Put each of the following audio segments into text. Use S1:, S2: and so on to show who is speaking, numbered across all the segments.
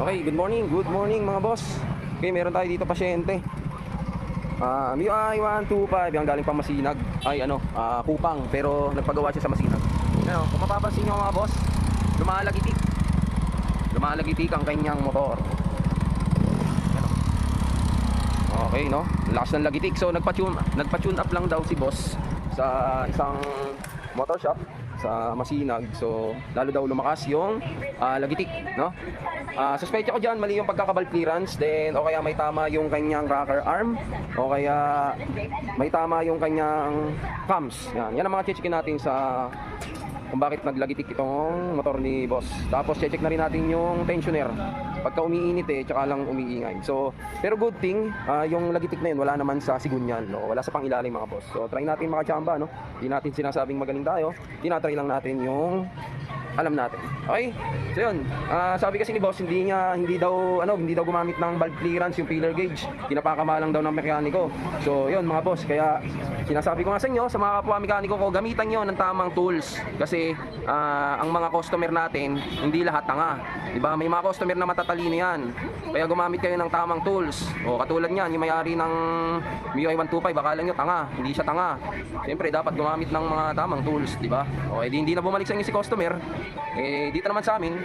S1: Okay, good morning mga boss. Okay, meron tayo dito pasyente. MIUI 125, yung galing pang Masinag. Ay Kupang, pero nagpagawa siya sa Masinag. Kung mapapansin nyo mga boss, lumalagitik. Lumalagitik ang kanyang motor. Okay, no? Lakas ng lagitik. So nagpa-tune up lang daw si boss sa isang motor shop sa Masinag. So lalo daw lumakas yung lagitik, no? Suspecha ko dyan mali yung pagkakabal clearance, then o kaya may tama yung kanyang rocker arm, o kaya may tama yung kanyang cams. Yan ang mga checkin natin sa kung bakit naglagitik itong motor ni boss. Tapos check na rin natin yung tensioner. Pagka umiinit tsaka lang umiingay. So, pero good thing, yung lagitik na yun, wala naman sa sigunyan, no? Wala sa pangilalim mga boss. So, try natin mga chamba, no? Hindi natin sinasabing magaling tayo. Tinatry lang natin yung alam natin. Okay? So yun, sabi kasi ni boss, hindi daw gumamit ng valve clearance yung filler gauge. Pinapakamalang daw ng mekaniko. So yun mga boss, kaya sinasabi ko nga sa inyo, sa mga kapwa mekaniko ko, gamitan nyo ng tamang tools. Kasi ang mga customer natin, hindi lahat tanga. Diba? May mga customer na matatalino yan. Kaya gumamit kayo ng tamang tools. O katulad niyan, yung may-ari ng MIUI 125, akala nyo tanga. Hindi siya tanga. Siyempre, dapat gumamit ng mga tamang tools. Diba? O hindi na bumalik sa inyo si customer. Dito naman sa amin,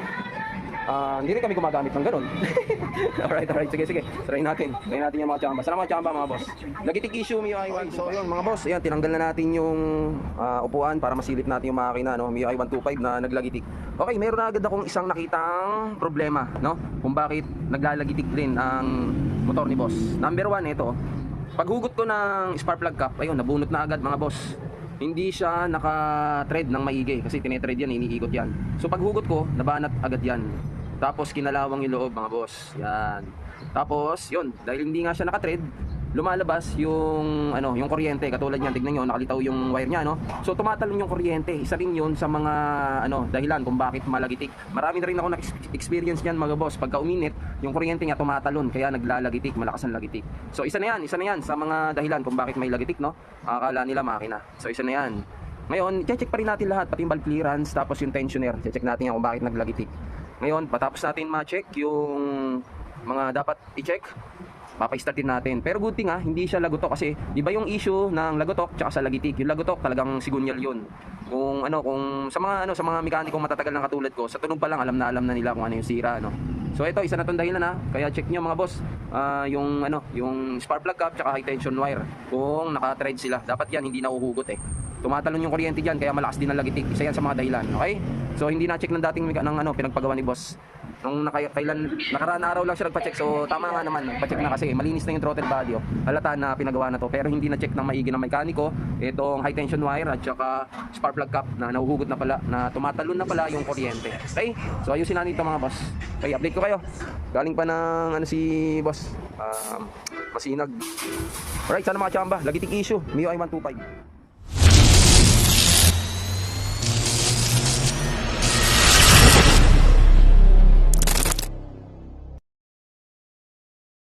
S1: hindi rin kami gumagamit ng ganun. alright, sige. Try natin yung mga chamba. Sana mga chamba mga boss. Lagitik issue MIUI 125. So yun mga boss, ayan, tinanggal na natin yung upuan para masilip natin yung makina, no? MIUI 125 na naglagitik. Okay, meron na agad akong isang nakitang problema, no? Kung bakit naglalagitik din ang motor ni boss. Number 1, ito. Paghugot ko ng spark plug cap, ayun, nabunot na agad mga boss. Hindi siya naka-thread ng maigi kasi tinetread yan, iniikot yan. So paghugot ko, nabanat agad yan. Tapos kinalawang yung loob mga boss. Yan. Tapos yun, dahil hindi nga siya naka-thread, lumalabas yung yung kuryente. Katulad niyan, tignan niyo, nakalitaw yung wire niya, no? So tumatalon yung kuryente. Isa rin 'yun sa mga dahilan kung bakit malagitik. Marami na rin ako na-experience niyan mga boss. Pagka uminit, yung kuryente niya tumatalon kaya naglalagitik, malakas ang lagitik. So isa na 'yan sa mga dahilan kung bakit may lagitik, no? Akala nila makina. So isa na 'yan. Ngayon, i-check pa rin natin lahat, pati yung valve clearance, tapos yung tensioner. I-check natin yan kung bakit naglagitik. Ngayon, patapos natin ma-check yung mga dapat i-check, papay-startin natin. Pero good thing hindi siya lagotok kasi di ba yung issue ng lagotok tsaka sa lagitik. Yung lagotok talagang sigunyal yun. Kung sa mga mekanikong matatagal na katulad ko, sa tunog pa lang alam na nila kung ano yung sira, no. So ito, isa na tong dahilan kaya check nyo mga boss, yung spark plug cap tsaka high tension wire. Kung naka-thread sila, dapat yan hindi nahuhugot tumatalon yung kuryente diyan kaya malakas din ang lagitik. Isa yan sa mga dahilan, okay? So hindi na-check ng dating pinagpagawa ni boss. Nung nakaraan araw lang siya nagpa-check. So tama nga naman, nagpa-check na kasi malinis na yung throttle body. Halata na pinagawa na to, pero hindi na-check ng maigi ng mekaniko itong high tension wire at saka spark plug cap na nahuhugot na pala, na tumatalon na pala yung kuryente. Okay? So ayusin natin ito mga boss. Okay, update ko kayo. Galing pa ng si boss Masinag. Alright, sana mga chamba, lagitik issue MIUI 125.